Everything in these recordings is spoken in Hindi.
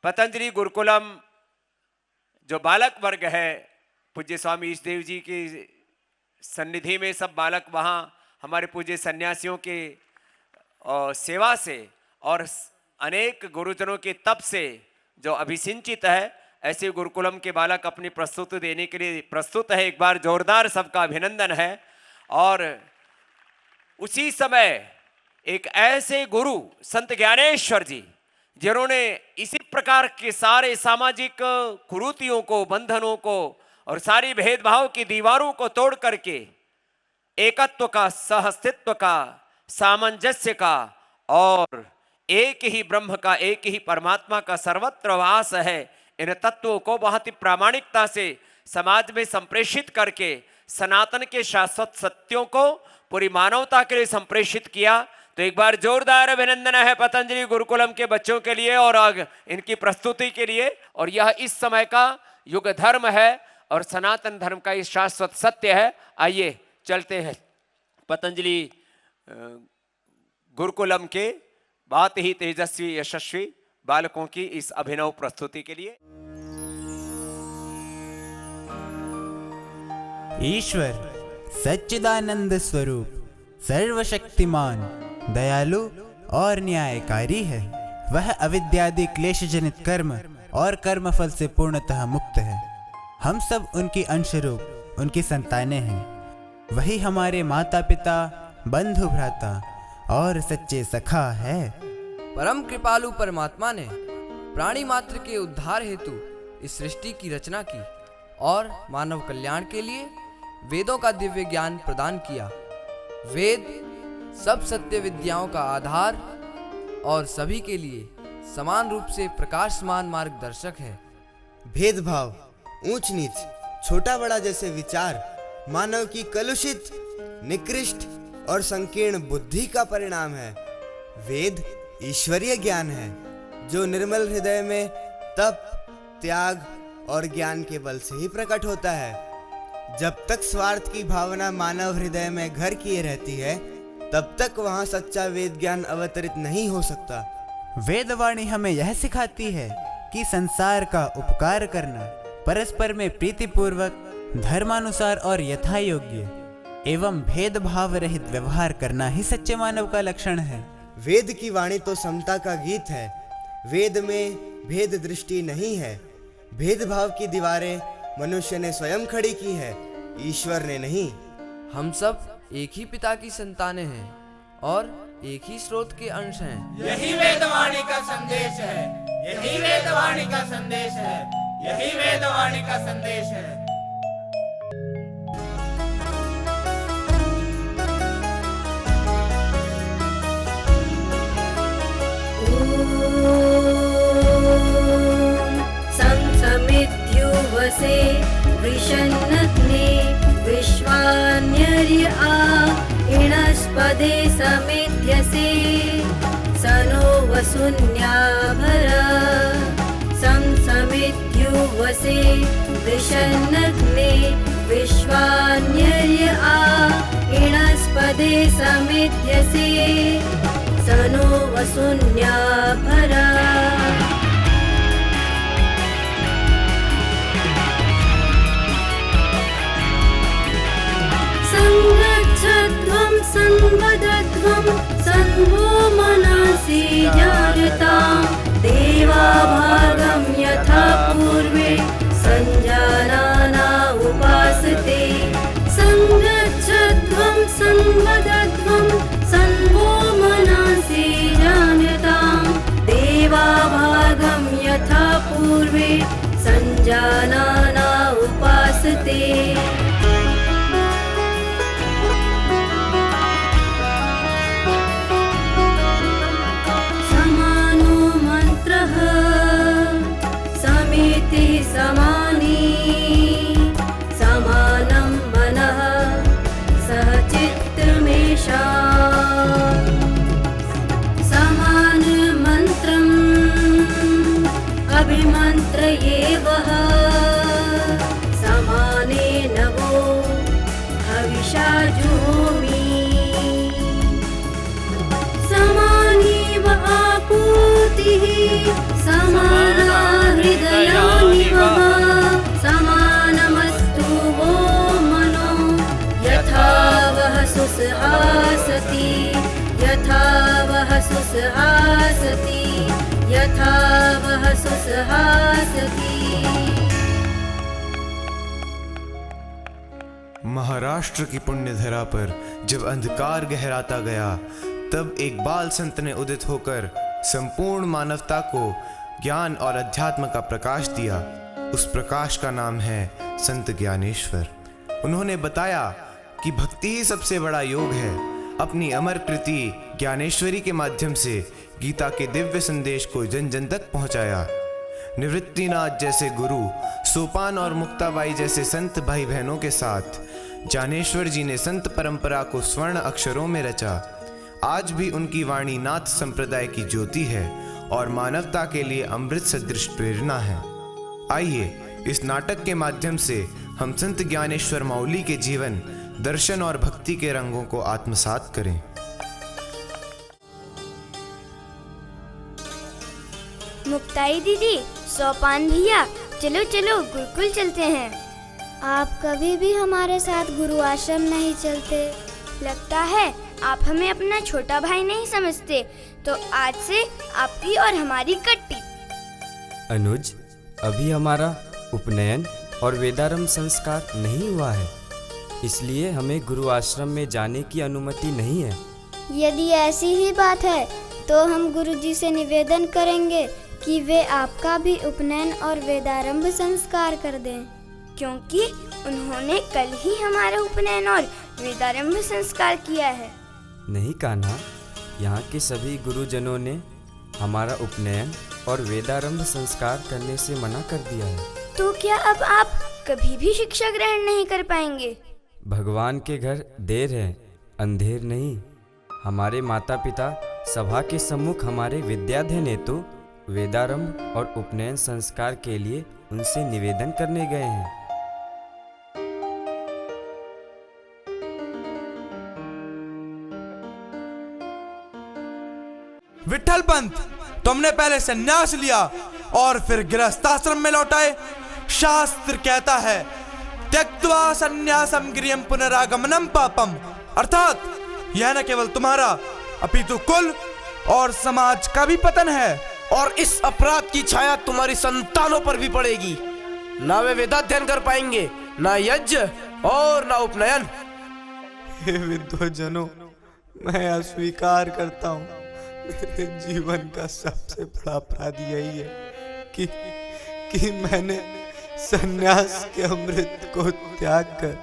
पतंजलि गुरुकुलम जो बालक वर्ग है, पूज्य स्वामी ईशदेव जी की सन्निधि में सब बालक वहाँ हमारे पूज्य सन्यासियों के सेवा से और अनेक गुरुजनों के तप से जो अभिसिंचित है, ऐसे गुरुकुलम के बालक अपनी प्रस्तुति देने के लिए प्रस्तुत है। एक बार जोरदार सबका अभिनंदन है। और उसी समय एक ऐसे गुरु संत ज्ञानेश्वर जी, जिन्होंने इसी प्रकार के सारे सामाजिक कुरीतियों को, बंधनों को और सारी भेदभाव की दीवारों को तोड़ करके एकत्व का, सहअस्तित्व का, सामंजस्य का और एक ही ब्रह्म का, एक ही परमात्मा का सर्वत्र वास है, इन तत्वों को बहुत ही प्रामाणिकता से समाज में संप्रेषित करके सनातन के शाश्वत सत्यों को पूरी मानवता के लिए संप्रेषित किया। तो एक बार जोरदार अभिनंदन है पतंजलि गुरुकुलम के बच्चों के लिए और इनकी प्रस्तुति के लिए। और यह इस समय का युग धर्म है और सनातन धर्म का ये शाश्वत सत्य है। आइए चलते हैं पतंजलि गुरुकुलम के बहुत ही तेजस्वी यशस्वी बालकों की इस अभिनव प्रस्तुति के लिए। ईश्वर सच्चिदानंद स्वरूप, सर्वशक्तिमान, दयालु और न्यायकारी है। वह अविद्यादि क्लेश जनित कर्म और कर्मफल से पूर्णतः मुक्त है। हम सब उनकी अंशरूप, उनकी संतानें हैं। वही हमारे माता पिता, बंधु भ्राता और सच्चे सखा है। परम कृपालु परमात्मा ने प्राणी मात्र के उद्धार हेतु इस सृष्टि की रचना की और मानव कल्याण के लिए वेदों का दिव्य ज्ञान प्रदान किया। वेद सब सत्य विद्याओं का आधार और सभी के लिए समान रूप से प्रकाशमान मार्गदर्शक है। भेदभाव, ऊंच नीच, छोटा बड़ा जैसे विचार मानव की कलुषित, निकृष्ट और संकीर्ण बुद्धि का परिणाम है। वेद ईश्वरीय ज्ञान है जो निर्मल हृदय में तप, त्याग और ज्ञान के बल से ही प्रकट होता है। जब तक स्वार्थ की भावना मानव हृदय में घर किए रहती है, तब तक वहाँ सच्चा वेद ज्ञान अवतरित नहीं हो सकता। वेदवाणी हमें यह सिखाती है कि संसार का उपकार करना, परस्पर में प्रीतिपूर्वक, धर्मानुसार और यथा योग्य एवं भेदभाव रहित व्यवहार करना ही सच्चे मानव का लक्षण है। वेद की वाणी तो समता का गीत है। वेद में भेद दृष्टि नहीं है। भेदभाव की दीवारें मनुष्य ने स्वयं खड़ी की है, ईश्वर ने नहीं। हम सब एक ही पिता की संतानें हैं और एक ही स्रोत के अंश हैं। यही वेदवाणी का संदेश है, यही वेदवाणी का संदेश है, यही वेदवाणी का संदेश है। संसमित्युवसे वृषन्नग्ने विश्वान्यर्य इणस्पदे समेध्यसे सनो वसुन्याभर संसमित्युवसे वृषन्नग्ने विश्वान्यर्य इणस्पदे समेध्यसे सनो वसुन्याभर। संगच्छध्वं संवदध्वं संभो मनसि जायतां देवाभागं यथा पूर्वे संजानाना उपासते। संगच्छध्वं संवदध्वं संभो मनसि जायतां देवाभागं यथा पूर्वे संजानाना उपासते। समानी समानं मनः सह चित्तमेषा समान मंत्रम् अभिमन्त्रये वः समाने नवो हविषा जुहोमि समानी व आपूतिः समाना सुसहासति यथा वह सुसहासति यथा वह सुसहासति। महाराष्ट्र की पुण्य धरा पर जब अंधकार गहराता गया, तब एक बाल संत ने उदित होकर संपूर्ण मानवता को ज्ञान और अध्यात्म का प्रकाश दिया। उस प्रकाश का नाम है संत ज्ञानेश्वर। उन्होंने बताया कि भक्ति ही सबसे बड़ा योग है। अपनी अमर कृति ज्ञानेश्वरी के माध्यम से गीता के दिव्य संदेश को जन जन तक पहुंचाया। निवृत्तिनाथ जैसे गुरु, सोपान और मुक्ताबाई जैसे संत भाई बहनों के साथ ज्ञानेश्वर जी ने संत परंपरा को स्वर्ण अक्षरों में रचा। आज भी उनकी वाणी नाथ संप्रदाय की ज्योति है और मानवता के लिए अमृत सदृश प्रेरणा है। आइए इस नाटक के माध्यम से हम संत ज्ञानेश्वर माउली के जीवन, दर्शन और भक्ति के रंगों को आत्मसात करें। मुक्ताई दीदी, सोपान भैया, चलो चलो गुरुकुल चलते हैं। आप कभी भी हमारे साथ गुरु आश्रम नहीं चलते। लगता है आप हमें अपना छोटा भाई नहीं समझते। तो आज से आपकी और हमारी कट्टी। अनुज, अभी हमारा उपनयन और वेदारंभ संस्कार नहीं हुआ है, इसलिए हमें गुरु आश्रम में जाने की अनुमति नहीं है। यदि ऐसी ही बात है तो हम गुरुजी से निवेदन करेंगे कि वे आपका भी उपनयन और वेदारंभ संस्कार कर दें, क्योंकि उन्होंने कल ही हमारा उपनयन और वेदारंभ संस्कार किया है। नहीं कान्हा, यहाँ के सभी गुरुजनों ने हमारा उपनयन और वेदारंभ संस्कार करने से मना कर दिया है। तो क्या अब आप कभी भी शिक्षा ग्रहण नहीं कर पाएंगे? भगवान के घर देर है, अंधेर नहीं। हमारे माता पिता सभा के सम्मुख हमारे विद्याध्ययन हेतु वेदारंभ और उपनयन संस्कार के लिए उनसे निवेदन करने गए हैं। विठल पंत, तुमने पहले संन्यास लिया और फिर गृहस्थाश्रम में लौटाए। शास्त्र कहता है त्यक्त्वा संन्यासम गृहं पुनरागमनम पापम, अर्थात यह न केवल तुम्हारा अपितु कुल और समाज का भी पतन है। और इस अपराध की छाया तुम्हारी संतानों पर भी पड़ेगी। ना वे वेदाध्ययन कर पाएंगे, ना यज्ञ और ना उपनयन। हे विद्वजनों, मैं अस्वीकार करता हूँ, मेरे जीवन का सबसे बड़ा अपराध यही है कि मैंने सन्यास के अमृत को त्याग कर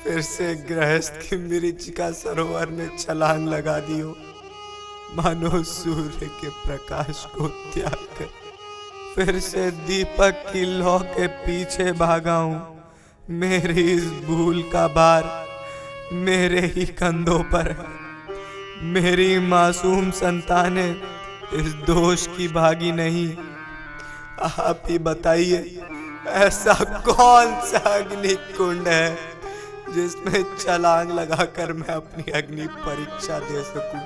फिर से गृहस्थ की मरीचिका सरोवर में छलांग लगा दी हो। मानो सूर्य के प्रकाश को त्याग कर फिर से दीपक की लौ के पीछे भागा हूँ। मेरी इस भूल का भार मेरे ही कंधों पर है। मेरी मासूम संतानें इस दोष की भागी नहीं। आप ही बताइए, ऐसा कौन सा अग्नि कुंड है जिसमें छलांग लगाकर मैं अपनी अग्नि परीक्षा दे सकूं?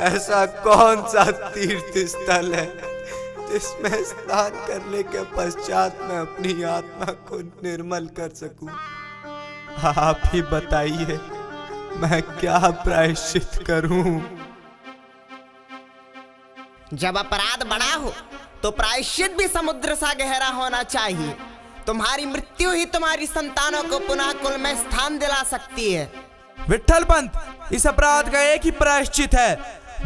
ऐसा कौन सा तीर्थ स्थल है जिसमें स्नान करने के पश्चात मैं अपनी आत्मा को निर्मल कर सकूं? आप ही बताइए, मैं क्या प्रायश्चित करूं? जब अपराध बड़ा हो तो प्रायश्चित भी समुद्र सा गहरा होना चाहिए। तुम्हारी मृत्यु ही तुम्हारी संतानों को पुनः कुल में स्थान दिला सकती है। विठल पंत, इस अपराध का एक ही प्रायश्चित है,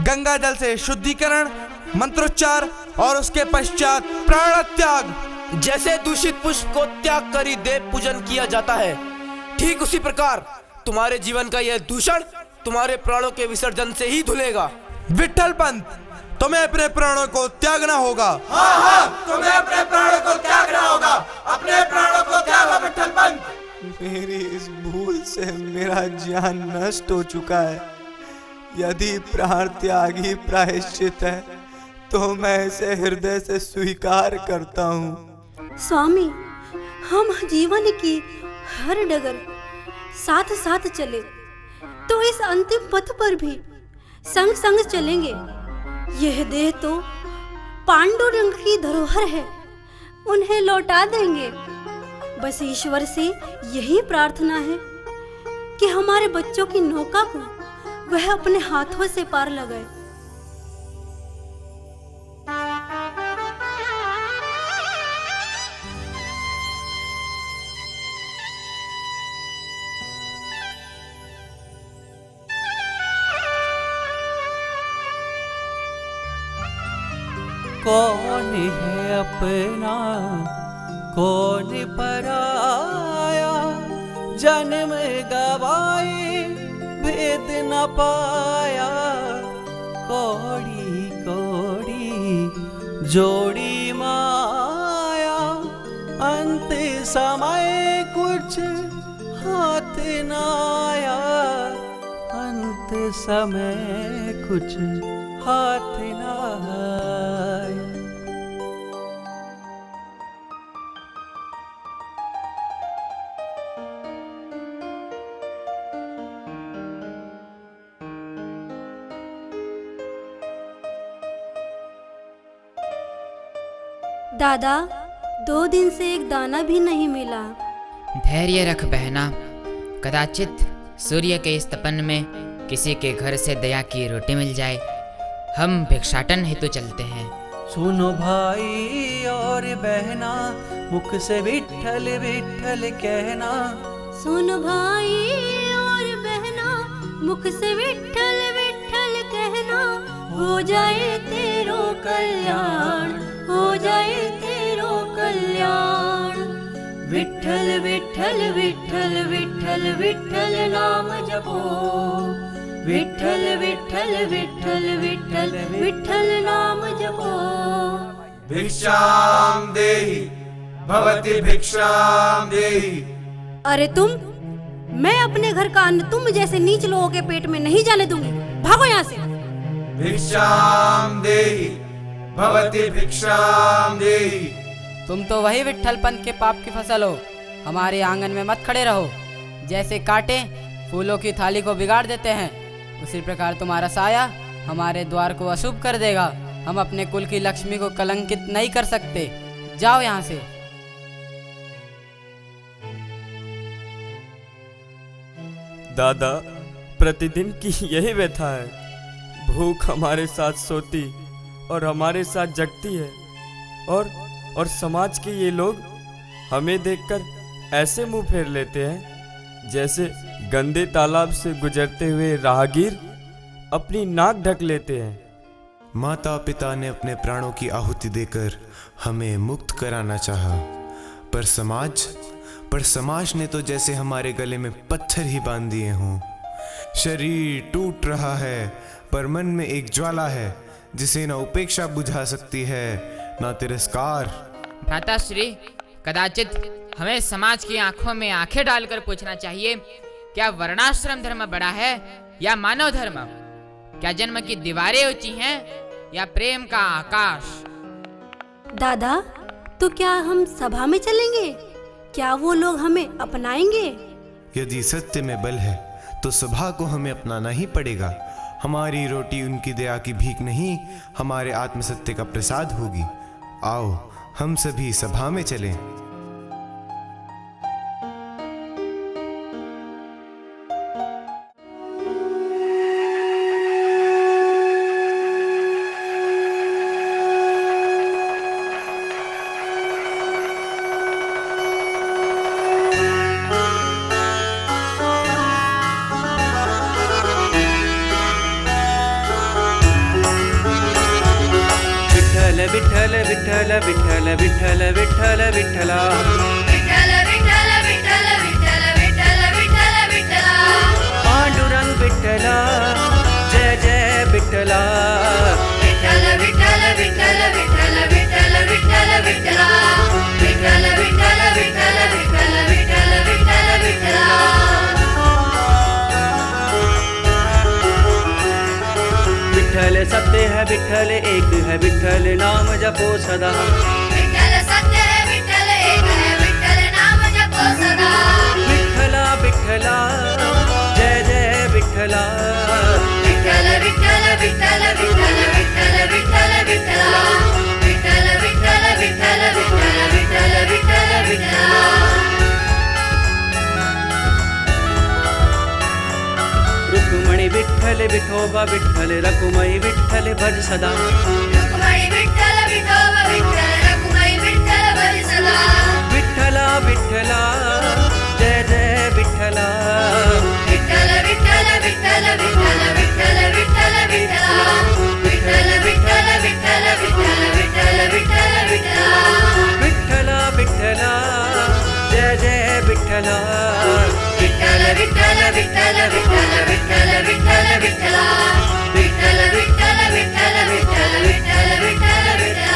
गंगा जल से शुद्धिकरण, मंत्रोच्चार और उसके पश्चात प्राण त्याग। जैसे दूषित पुष्प को त्याग कर ही देव पूजन किया जाता है, ठीक उसी प्रकार तुम्हारे जीवन का यह दूषण तुम्हारे प्राणों के विसर्जन से ही धुलेगा। विठल पंत, तुम्हें अपने प्राणों को त्यागना होगा। हाँ, तुम्हें अपने प्राणों को त्यागना होगा। अपने प्राणों को त्यागो विठल पंत। मेरी इस भूल से मेरा ज्ञान नष्ट हो चुका है। यदि प्राण त्याग ही प्रायश्चित है तो मैं इसे हृदय से स्वीकार करता हूँ। स्वामी, हम जीवन की हर डगर साथ साथ चले तो इस अंतिम पथ पर भी संग संग चलेंगे। यह देह तो पांडुरंग की धरोहर है, उन्हें लौटा देंगे। बस ईश्वर से यही प्रार्थना है कि हमारे बच्चों की नौका को वह अपने हाथों से पार लगाए। कौन है अपना कौन पराया, जन्म गवाए भेद न पाया। कौड़ी कौड़ी जोड़ी माया, अंत समय कुछ हाथ न आया। अंत समय कुछ हाथ न आया। दादा, 2 दिन से एक दाना भी नहीं मिला। धैर्य रख बहना, कदाचित सूर्य के इस तपन में किसी के घर से दया की रोटी मिल जाए। हम भिक्षाटन हेतु चलते हैं। सुनो भाई और बहना, मुख से विठ्ठल विठ्ठल कहना। सुन भाई और बहना, मुख से विठ्ठल विठ्ठल कहना। हो जाए तेरो कल्याण, हो जाए तेरो कल्याण। विठ्ठल विठ्ठल विठ्ठल विठ्ठल विठ्ठल नाम जपो। विठ्ठल विठ्ठल विठ्ठल विठ्ठल विठ्ठल नाम जपो। भिक्षाम देहि भवति भिक्षाम देहि। अरे तुम, मैं अपने घर का अन्न तुम जैसे नीच लोगों के पेट में नहीं जाने दूंगी। भागो यहाँ से। भिक्षाम देहि भवति भिक्षाम देहि। तुम तो वही विठ्ठल पंथ के पाप की फसल हो। हमारे आंगन में मत खड़े रहो। जैसे कांटे फूलों की थाली को बिगाड़ देते हैं, उसी प्रकार तुम्हारा साया हमारे द्वार को अशुभ कर देगा। हम अपने कुल की लक्ष्मी को कलंकित नहीं कर सकते। जाओ यहाँ से। दादा, प्रतिदिन की यही व्यथा है। भूख हमारे साथ सोती और हमारे साथ जगती है, और समाज के ये लोग हमें देखकर ऐसे मुंह फेर लेते हैं जैसे गंदे तालाब से गुजरते हुए राहगीर अपनी नाक ढक लेते हैं। माता पिता ने अपने प्राणों की आहुति देकर हमें मुक्त कराना चाहा, पर समाज ने तो जैसे हमारे गले में पत्थर ही बांध दिए हों। शरीर टूट रहा है, पर मन में एक ज्वाला है जिसे न उपेक्षा बुझा सकती है, न तिरस्कार। भ्राताश्री, कदाचित हमें समाज की आंखों में आंखें डालकर पूछना चाहिए, क्या वर्णाश्रम धर्म बड़ा है या मानव धर्म? क्या जन्म की दीवारें ऊंची हैं या प्रेम का आकाश? दादा, तो क्या हम सभा में चलेंगे? क्या वो लोग हमें अपनाएंगे? यदि सत्य में बल है तो सभा को हमें अपनाना ही पड़ेगा। हमारी रोटी उनकी दया की भीख नहीं, हमारे आत्मसत्य का प्रसाद होगी। आओ हम सभी सभा में चलें। विठ्ठल विठ्ठल विठ्ठल विठ्ठल विठ्ठल विठ्ठला। विठ्ठल विठ्ठल विठ्ठल विठ्ठल विठ्ठल विठ्ठल विठ्ठला। पांडुरंग विठ्ठला, जय जय विठ्ठला। विठ्ठल विठ्ठल विठ्ठल विठ्ठल विठ्ठल विठ्ठल विठ्ठला। विठ्ठल विठ्ठल विठ्ठल विठ्ठल विठ्ठल विठ्ठल विठ्ठला। विठ्ठल सत्य है, विठ्ठल एक है, विठ्ठल नाम जपो सदा। विठ्ठल सत्य है, विठ्ठल एक है, विठ्ठल नाम जपो सदा। विठ्ठला विठ्ठला, जय जय विठ्ठला। विठ्ठल विठ्ठल विठ्ठल विठ्ठल विठ्ठल विठ्ठल विठ्ठला। विठ्ठल विठ्ठल विठ्ठल विठ्ठल विठ्ठल विठ्ठल विठ्ठला। रुक्मणी विठ्ठल विठ्ठल विठोबा विठ्ठल रकुमाई विठ्ठल भज सदा रकुमाई विठ्ठल विठोबा विठ्ठल रकुमाई विठ्ठल भज सदा विठ्ठला विठ्ठला जय जय विठ्ठला विठ्ठल विठ्ठल विठ्ठल विठ्ठल विठ्ठल विठ्ठल विठ्ठल विठ्ठल विठ्ठल विठ्ठल विठ्ठल विठ्ठल विठ्ठल विठ्ठला विठ्ठला जय जय विठ्ठला विठ्ठल विठ्ठल विठ्ठल विठ्ठल विठ्ठल विठ्ठल विठ्ठल विठ्ठल विठ्ठल विठ्ठल विठ्ठल विठ्ठल विठ्ठल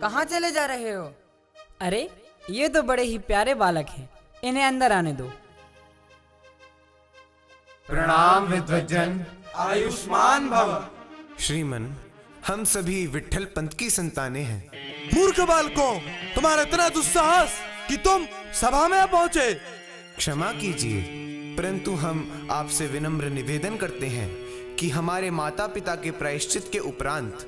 कहाँ चले जा रहे हो? अरे ये तो बड़े ही प्यारे बालक हैं, इन्हें अंदर आने दो। प्रणाम विद्वज्जन, आयुष्मान भव। श्रीमन, हम सभी विट्ठल पंत की संतानें हैं। मूर्ख बालकों, तुम्हारा इतना दुस्साहस कि तुम सभा में पहुंचे। क्षमा कीजिए, परंतु हम आपसे विनम्र निवेदन करते हैं कि हमारे माता पिता के प्रायश्चित के उपरांत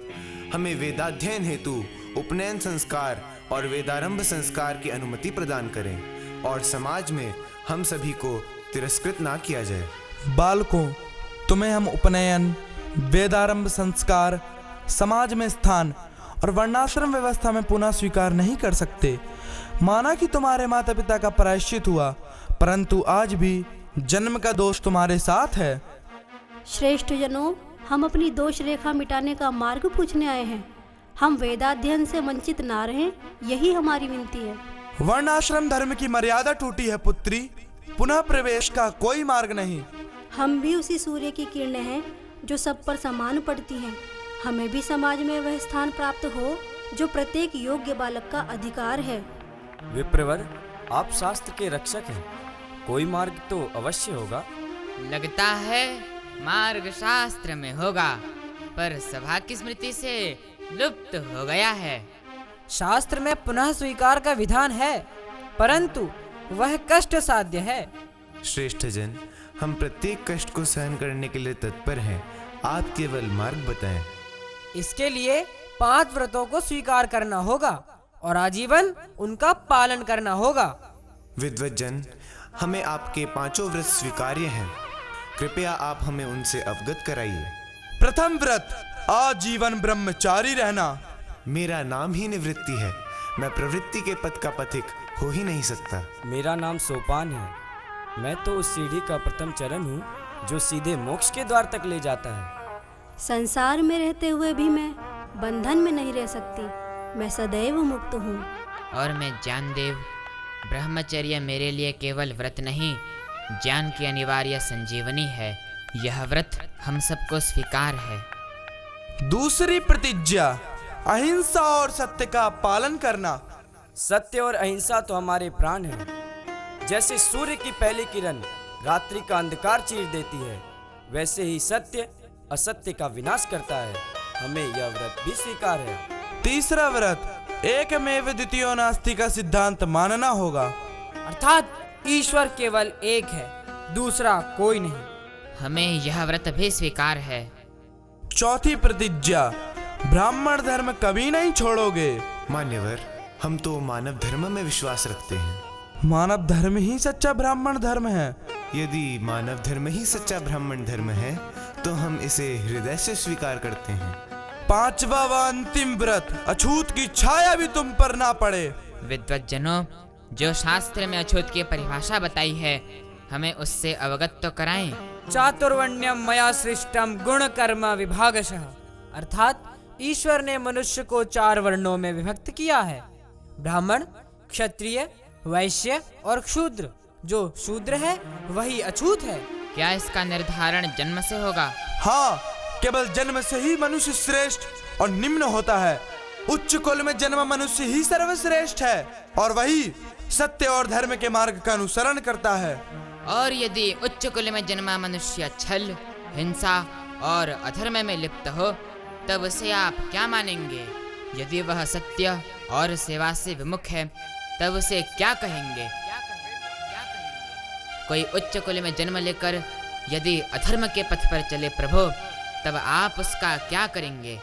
हमें वेदाध्ययन हेतु उपनयन संस्कार और वेदारंभ संस्कार की अनुमति प्रदान करें और समाज में हम सभी को तिरस्कृत ना किया जाए। बालकों, तुम्हें हम उपनयन, वेदारंभ संस्कार, समाज में स्थान और वर्णाश्रम व्यवस्था में पुनः स्वीकार नहीं कर सकते। माना कि तुम्हारे माता पिता का प्रायश्चित हुआ, परंतु आज भी जन्म का दोष तुम्हारे साथ है। श्रेष्ठ जनों, हम अपनी दोष रेखा मिटाने का मार्ग पूछने आए हैं। हम वेदाध्ययन से वंचित ना रहें, यही हमारी विनती है। वर्णाश्रम धर्म की मर्यादा टूटी है पुत्री, पुनः प्रवेश का कोई मार्ग नहीं। हम भी उसी सूर्य की किरणें हैं जो सब पर समान पड़ती हैं। हमें भी समाज में वह स्थान प्राप्त हो जो प्रत्येक योग्य बालक का अधिकार है। विप्रवर, आप शास्त्र के रक्षक हैं, कोई मार्ग तो अवश्य होगा। लगता है मार्ग शास्त्र में होगा, पर सभा की स्मृति से लुप्त हो गया है। शास्त्र में पुनः स्वीकार का विधान है, परंतु वह कष्ट साध्य है। श्रेष्ठ जन, हम प्रत्येक कष्ट को सहन करने के लिए तत्पर हैं। आप केवल मार्ग बताएं। इसके लिए 5 व्रतों को स्वीकार करना होगा और आजीवन उनका पालन करना होगा। विद्वज्जन, हमें आपके 5 व्रत स्वीकार्य हैं। कृपया आप हमें उनसे अवगत कराइए। प्रथम व्रत, आजीवन ब्रह्मचारी रहना। मेरा नाम ही निवृत्ति है, मैं प्रवृत्ति के पथ का पथिक हो ही नहीं सकता। मेरा नाम सोपान है, मैं तो उस सीढ़ी का प्रथम चरण हूँ जो सीधे मोक्ष के द्वार तक ले जाता है। संसार में रहते हुए भी मैं बंधन में नहीं रह सकती, मैं सदैव मुक्त हूँ। और मैं जानदेव, ब्रह्मचर्य मेरे लिए केवल व्रत नहीं, ज्ञान की अनिवार्य संजीवनी है। यह व्रत हम सबको स्वीकार है। दूसरी प्रतिज्ञा, अहिंसा और सत्य का पालन करना। सत्य और अहिंसा तो हमारे प्राण हैं। जैसे सूर्य की पहली किरण रात्रि का अंधकार चीर देती है, वैसे ही सत्य असत्य का विनाश करता है। हमें यह व्रत भी स्वीकार है। तीसरा व्रत, एकमेव द्वितीयो नास्ति का सिद्धांत मानना होगा, अर्थात ईश्वर केवल एक है, दूसरा कोई नहीं। हमें यह व्रत भी स्वीकार है। चौथी प्रतिज्ञा, ब्राह्मण धर्म कभी नहीं छोड़ोगे। मान्यवर, हम तो मानव धर्म में विश्वास रखते हैं। मानव धर्म ही सच्चा ब्राह्मण धर्म है। यदि मानव धर्म ही सच्चा ब्राह्मण धर्म है तो हम इसे हृदय से स्वीकार करते हैं। 5वां व अंतिम व्रत, अछूत की छाया भी तुम पर ना पड़े। विद्वज्जनों, जो शास्त्र में अछूत की परिभाषा बताई है, हमें उससे अवगत तो कराएं। चातुर्वर्ण्यम मया सृष्टम गुण कर्म विभागशः, अर्थात ईश्वर ने मनुष्य को 4 वर्णों में विभक्त किया है, ब्राह्मण, क्षत्रिय, वैश्य और शूद्र। जो शूद्र है वही अछूत है। क्या इसका निर्धारण जन्म से होगा? हाँ, केवल जन्म से ही मनुष्य श्रेष्ठ और निम्न होता है। उच्च कुल में जन्म मनुष्य ही सर्वश्रेष्ठ है और वही सत्य और धर्म के मार्ग का अनुसरण करता है। और यदि उच्च कुल में जन्मा मनुष्य छल, हिंसा और अधर्म में लिप्त हो, तब उसे आप क्या मानेंगे? यदि वह सत्य और सेवा से विमुख है, तब उसे क्या कहेंगे? कोई उच्च कुल में जन्म लेकर यदि अधर्म के पथ पर चले प्रभु, तब आप उसका क्या करेंगे?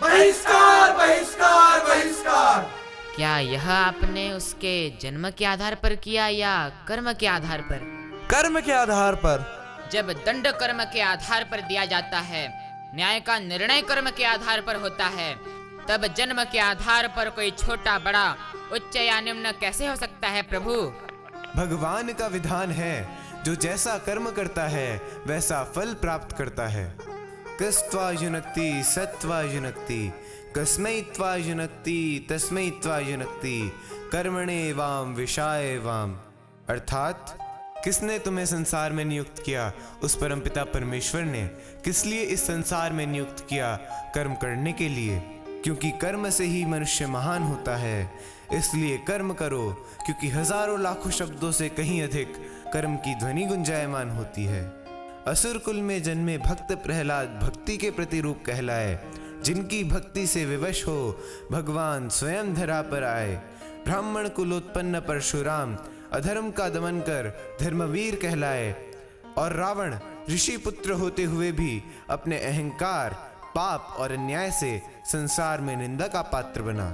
बहिष्कार, बहिष्कार, बहिष्कार। क्या यह आपने उसके जन्म के आधार पर किया या कर्म के आधार पर? कर्म के आधार पर। जब दंड कर्म के आधार पर दिया जाता है, न्याय का निर्णय कर्म के आधार पर होता है, तब जन्म के आधार पर कोई छोटा बड़ा, उच्च या निम्न कैसे हो सकता है प्रभु? भगवान का विधान है, जो जैसा कर्म करता है वैसा फल प्राप्त करता है। कस्त्वा युनक्ति सत्वा युनक्ति, कस्मै त्वा युनक्ति तस्मै त्वा युनक्ति, कर्मणे वाम विषाय वाम। अर्थात किसने तुम्हें संसार में नियुक्त किया? उस परमपिता परमेश्वर ने। किस लिए इस संसार में नियुक्त किया? कर्म करने के लिए, क्योंकि कर्म से ही मनुष्य महान होता है। इसलिए कर्म करो, क्योंकि हजारों लाखों शब्दों से कहीं अधिक कर्म की ध्वनि गुंजायमान होती है। असुर कुल में जन्मे भक्त प्रहलाद भक्ति के प्रतिरूप कहलाए। जिनकी भक्ति से विवश हो भगवान स्वयं धरा पर आए। ब्राह्मण कुलोत्पन्न परशुराम अधर्म का दमन कर धर्मवीर कहलाए। और रावण ऋषि पुत्र होते हुए भी अपने अहंकार, पाप और अन्याय से संसार में निंदा का पात्र बना।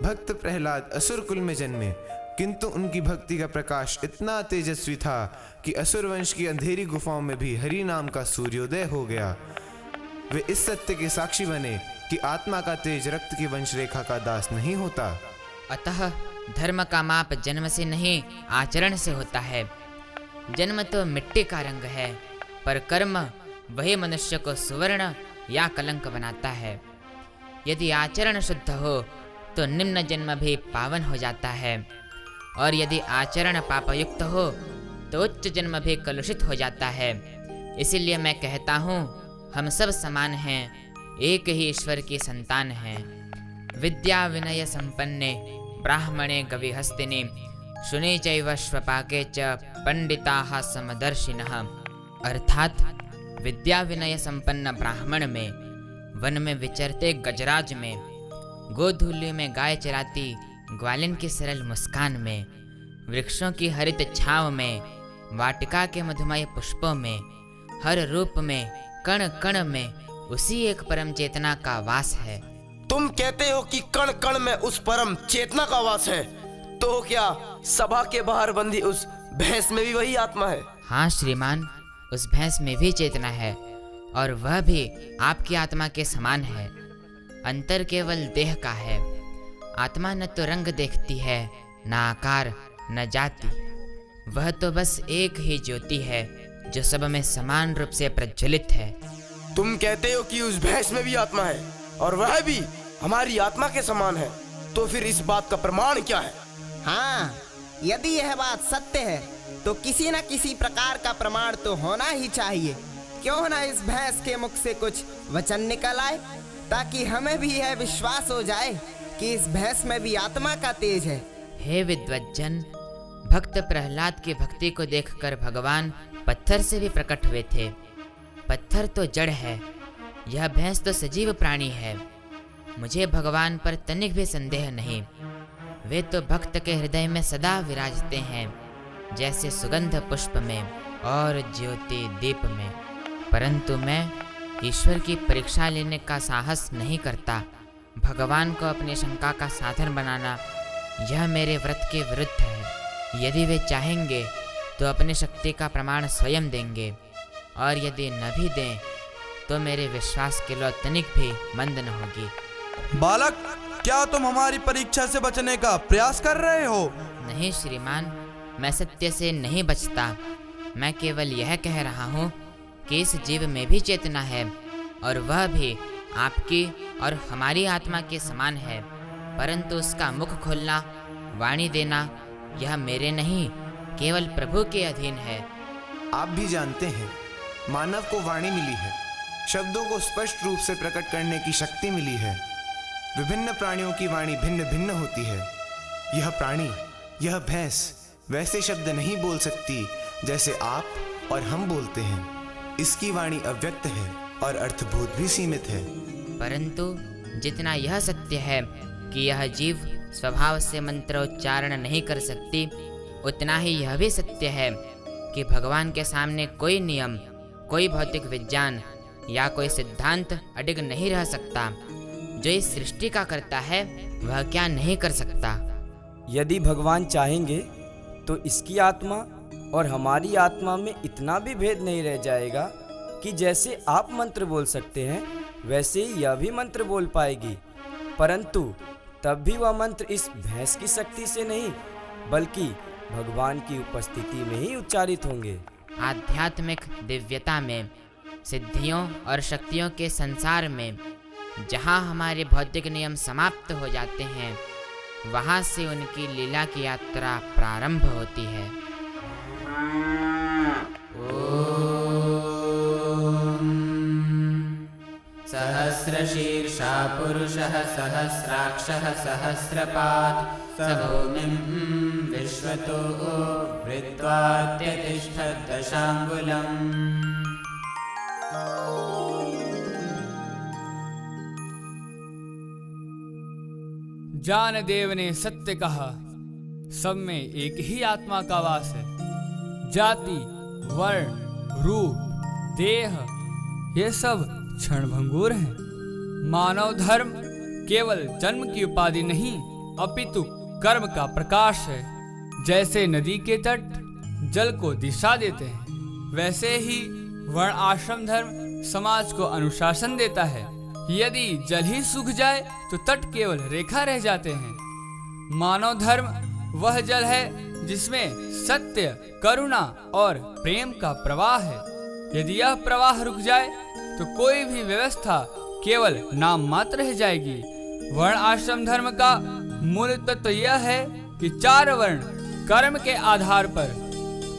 भक्त प्रहलाद असुर कुल में जन्मे, किंतु उनकी भक्ति का प्रकाश इतना तेजस्वी था कि असुर वंश की अंधेरी गुफाओं में भी हरि नाम का सूर्योदय हो गया। वे इस सत्य के साक्षी बने कि आत्मा का तेज रक्त की वंश रेखा का दास नहीं होता। अतः धर्म का माप जन्म से नहीं, आचरण से होता है। जन्म तो मिट्टी का रंग है, पर कर्म वही मनुष्य को सुवर्ण या कलंक बनाता है। यदि आचरण शुद्ध हो तो निम्न जन्म भी पावन हो जाता है, और यदि आचरण पापयुक्त हो तो उच्च जन्म भी कलुषित हो जाता है। इसीलिए मैं कहता हूँ, हम सब समान हैं, एक ही ईश्वर की संतान हैं। विद्या विनय संपन्ने ब्राह्मणे गविहस्तिनि, शुने चैव श्वपाके च पंडिताः समदर्शिनः। अर्थात विद्या विनय संपन्न ब्राह्मण में, वन में विचरते गजराज में, गोधूली में गाय चराती ग्वालिन की सरल मुस्कान में, वृक्षों की हरित छांव में, वाटिका के मधुमय पुष्पों में, हर रूप में, कण कण में उसी एक परम चेतना का वास है। तुम कहते हो कि कण कण में उस परम चेतना का वास है, तो क्या सभा के बाहर बंधी उस भैंस में भी वही आत्मा है? हाँ श्रीमान, उस भैंस में भी चेतना है, और वह भी आपकी आत्मा के समान है। अंतर केवल देह का है। आत्मा न तो रंग देखती है, न आकार, न जाति। वह तो बस एक ही ज्योति है, जो सब में समान रूप से प्रज्वलित है। तुम कहते हो कि उस भैंस में भी आत्मा है और वह भी हमारी आत्मा के समान है, तो फिर इस बात का प्रमाण क्या है? हाँ, यदि यह बात सत्य है तो किसी न किसी प्रकार का प्रमाण तो होना ही चाहिए। क्यों ना इस भैंस के मुख से कुछ वचन निकल आए, ताकि हमें भी यह विश्वास हो जाए कि इस भैंस में भी आत्मा का तेज है। हे विद्वज्जन, भक्त प्रहलाद की भक्ति को देखकर भगवान पत्थर से भी प्रकट हुए थे। पत्थर तो जड़ है, यह भैंस तो सजीव प्राणी है। मुझे भगवान पर तनिक भी संदेह नहीं। वे तो भक्त के हृदय में सदा विराजते हैं, जैसे सुगंध पुष्प में और ज्योति दीप में। परंतु मैं ईश्वर की परीक्षा लेने का साहस नहीं करता। भगवान को अपनी शंका का साधन बनाना, यह मेरे व्रत के विरुद्ध है। यदि वे चाहेंगे तो अपनी शक्ति का प्रमाण स्वयं देंगे, और यदि न भी दें तो मेरे विश्वास की लौ तनिक भी मंद न होगी। बालक, क्या तुम हमारी परीक्षा से बचने का प्रयास कर रहे हो? नहीं श्रीमान, मैं सत्य से नहीं बचता। मैं केवल यह कह रहा हूँ कि इस जीव में भी चेतना है और वह भी आपकी और हमारी आत्मा के समान है, परंतु उसका मुख खोलना, वाणी देना, यह मेरे नहीं केवल प्रभु के अधीन है। आप भी जानते हैं, मानव को वाणी मिली है, शब्दों को स्पष्ट रूप से प्रकट करने की शक्ति मिली है। विभिन्न प्राणियों की वाणी भिन्न भिन्न होती है। यह प्राणी, यह भैंस वैसे शब्द नहीं बोल सकती जैसे आप और हम बोलते हैं। इसकी वाणी अव्यक्त है और अर्थभूत भी सीमित है। परंतु जितना यह सत्य है कि यह जीव स्वभाव से मंत्रोच्चारण नहीं कर सकती, उतना ही यह भी सत्य है कि भगवान के सामने कोई नियम, कोई भौतिक विज्ञान या कोई सिद्धांत अडिग नहीं रह सकता। जो इस सृष्टि का करता है वह क्या नहीं कर सकता। यदि भगवान चाहेंगे तो इसकी आत्मा और हमारी आत्मा में इतना भी भेद नहीं रह जाएगा कि जैसे आप मंत्र बोल सकते हैं वैसे ही यह भी मंत्र बोल पाएगी, परंतु तब भी वह मंत्र इस भैंस की शक्ति से नहीं बल्कि भगवान की उपस्थिति में ही उच्चारित होंगे। आध्यात्मिक दिव्यता में, सिद्धियों और शक्तियों के संसार में जहाँ हमारे भौतिक नियम समाप्त हो जाते हैं, वहाँ से उनकी लीला की यात्रा प्रारंभ होती है। सहस्रशीर्षा पुरुषः सहस्राक्षः सहस्रपात् स भूमिं विश्वतो वृत्वात्यतिष्ठत् दशाङ्गुलम्। जानदेव ने सत्य कहा, सब में एक ही आत्मा का वास है। जाति, वर्ण, रूप, देह ये सब क्षणभंगुर हैं। मानव धर्म केवल जन्म की उपाधि नहीं अपितु कर्म का प्रकाश है। जैसे नदी के तट जल को दिशा देते हैं, वैसे ही वर्ण आश्रम धर्म समाज को अनुशासन देता है। यदि जल ही सूख जाए तो तट केवल रेखा रह जाते हैं। मानव धर्म वह जल है जिसमें सत्य, करुणा और प्रेम का प्रवाह है। यदि यह प्रवाह रुक जाए तो कोई भी व्यवस्था केवल नाम मात्र रह जाएगी। वर्ण आश्रम धर्म का मूल तत्व यह है कि 4 वर्ण कर्म के आधार पर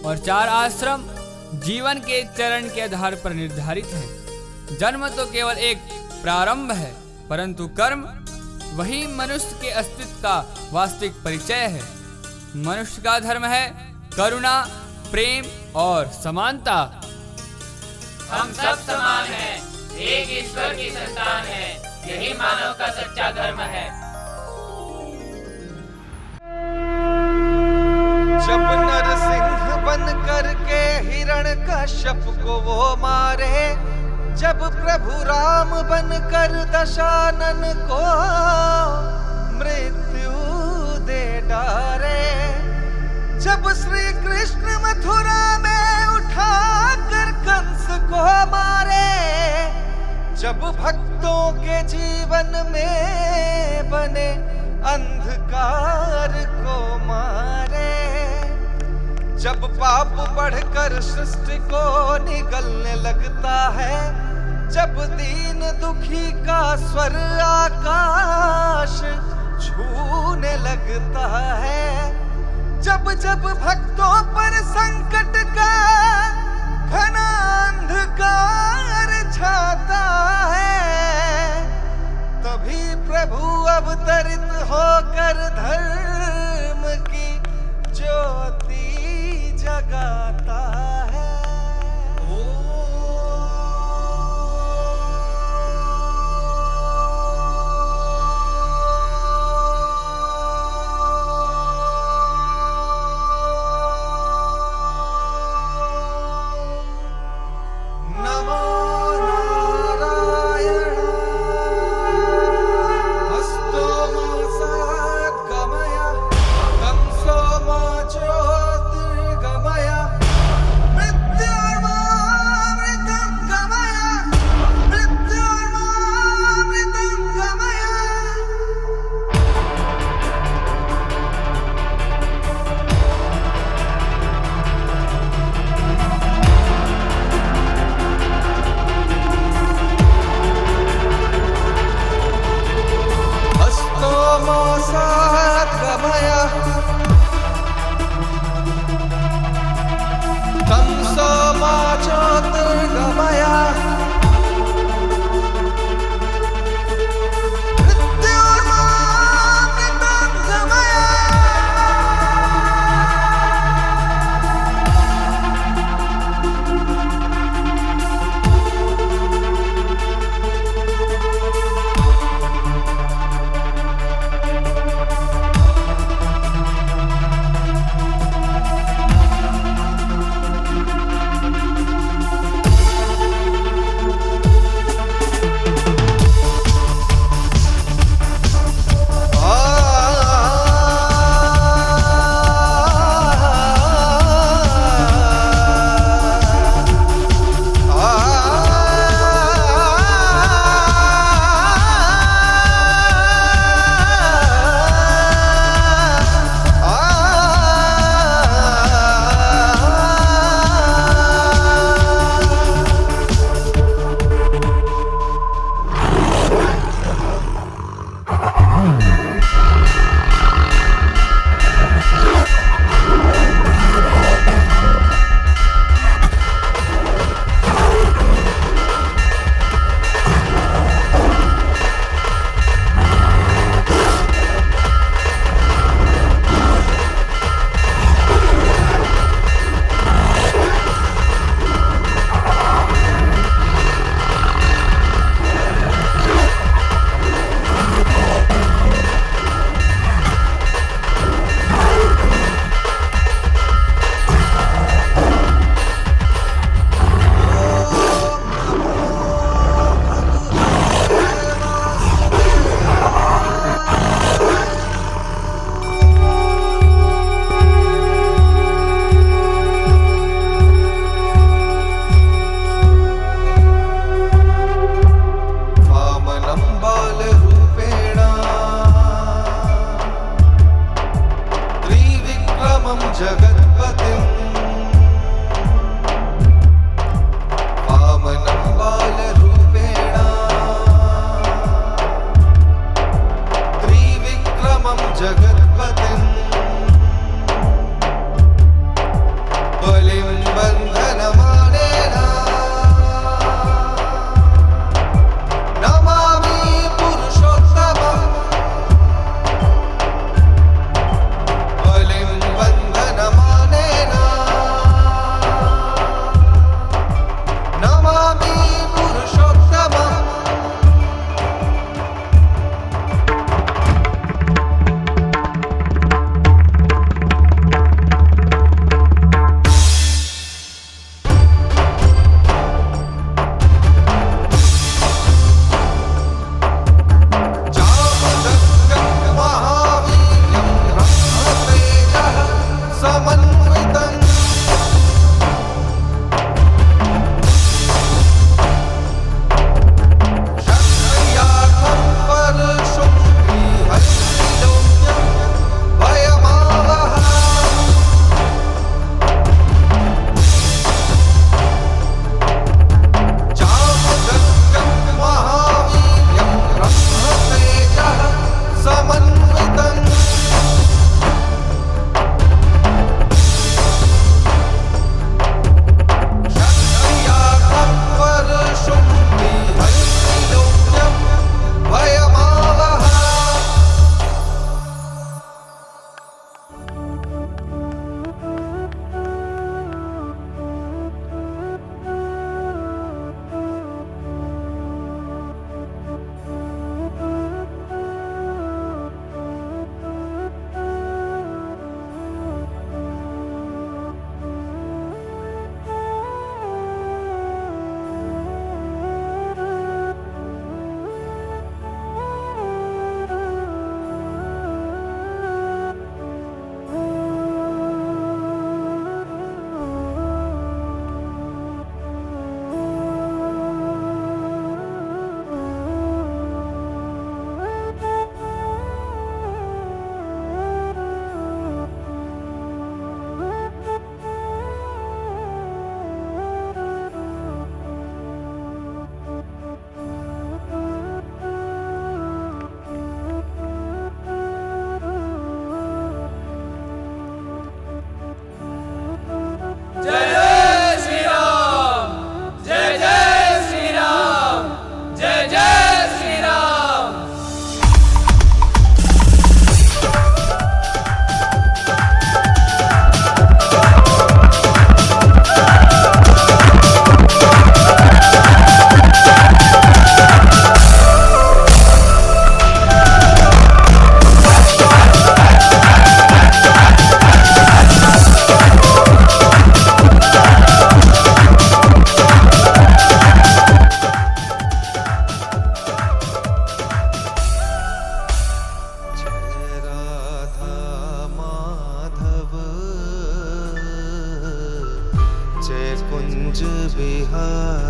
और 4 आश्रम जीवन के चरण के आधार पर निर्धारित है। जन्म तो केवल एक प्रारंभ है, परंतु कर्म वही मनुष्य के अस्तित्व का वास्तविक परिचय है। मनुष्य का धर्म है करुणा, प्रेम और समानता। हम सब समान हैं, एक ईश्वर की संतान है, यही मानव का सच्चा धर्म है। जब नरसिंह बन करके हिरण्यकश्यप को वो मारे, जब प्रभु राम बनकर दशानन को मृत्यु दे डारे, जब श्री कृष्ण मथुरा में उठाकर कंस को मारे, जब भक्तों के जीवन में बने अंधकार को मारे, जब पाप बढ़कर सृष्टि को निगलने लगता है, जब दीन दुखी का स्वर आकाश छूने लगता है, जब जब भक्तों पर संकट का घना अंधकार छाता है, तभी प्रभु अवतरित होकर धर्म की ज्योति जगाता है।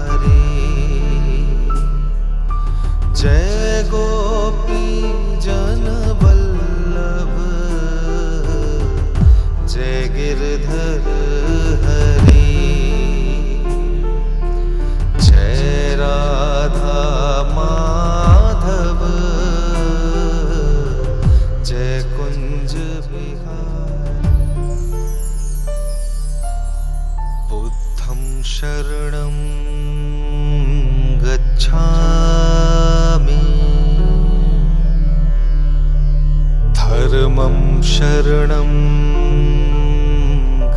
बिहारी। जय गोपी जन वल्लभ, जय गिरधर हरि। जय राधा माधव, जय कुंज बिहारी। बुद्धं शरणं गच्छामि, धर्मं शरणं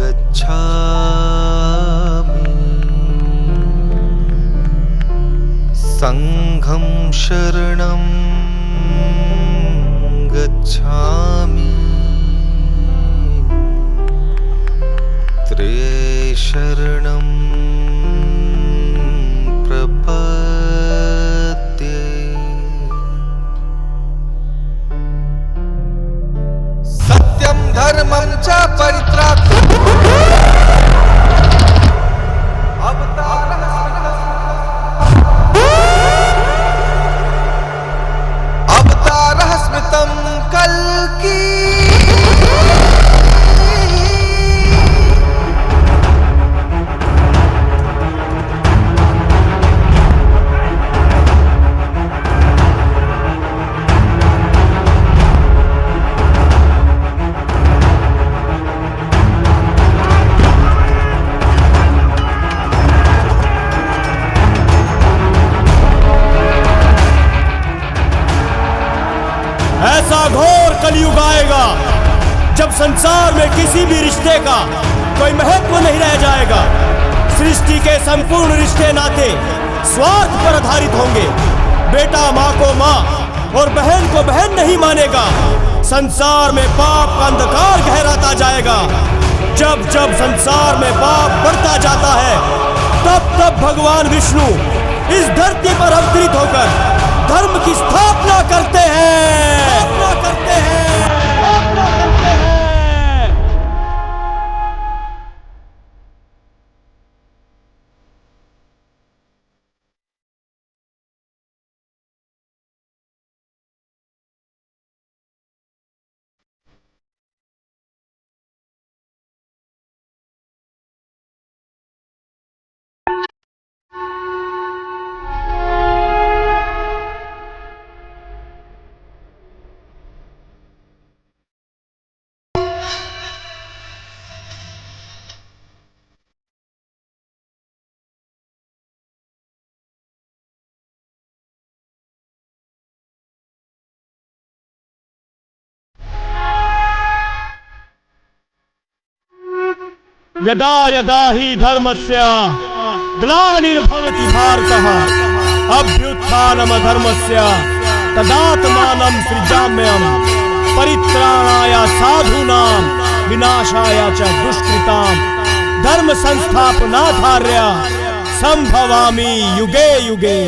गच्छामि, संघं शरणं गच्छामि, त्र्यशरणं प्रपद्ये। सत्यं धर्मं च परित्राक्तुम् अवतारः स्मृतं कल्कि। ऐसा घोर कलयुग आएगा जब संसार में किसी भी रिश्ते का कोई महत्व नहीं रह जाएगा। सृष्टि के संपूर्ण रिश्ते नाते स्वार्थ पर आधारित होंगे। बेटा माँ को माँ और बहन को बहन नहीं मानेगा। संसार में पाप का अंधकार गहराता जाएगा। जब जब संसार में पाप बढ़ता जाता है, तब तब भगवान विष्णु इस धरती पर अवतरित होकर धर्म की स्थापना करते हैं। यदा यदा हि धर्मस्य ग्लानिर्भवति भारतः अभ्युत्थानमधर्मस्य तदात्मानं सृजाम्यहम् परित्राणाय साधूनां विनाशाय च दुष्कृतां धर्म संस्थापनार्थाय संभवामि युगे युगे।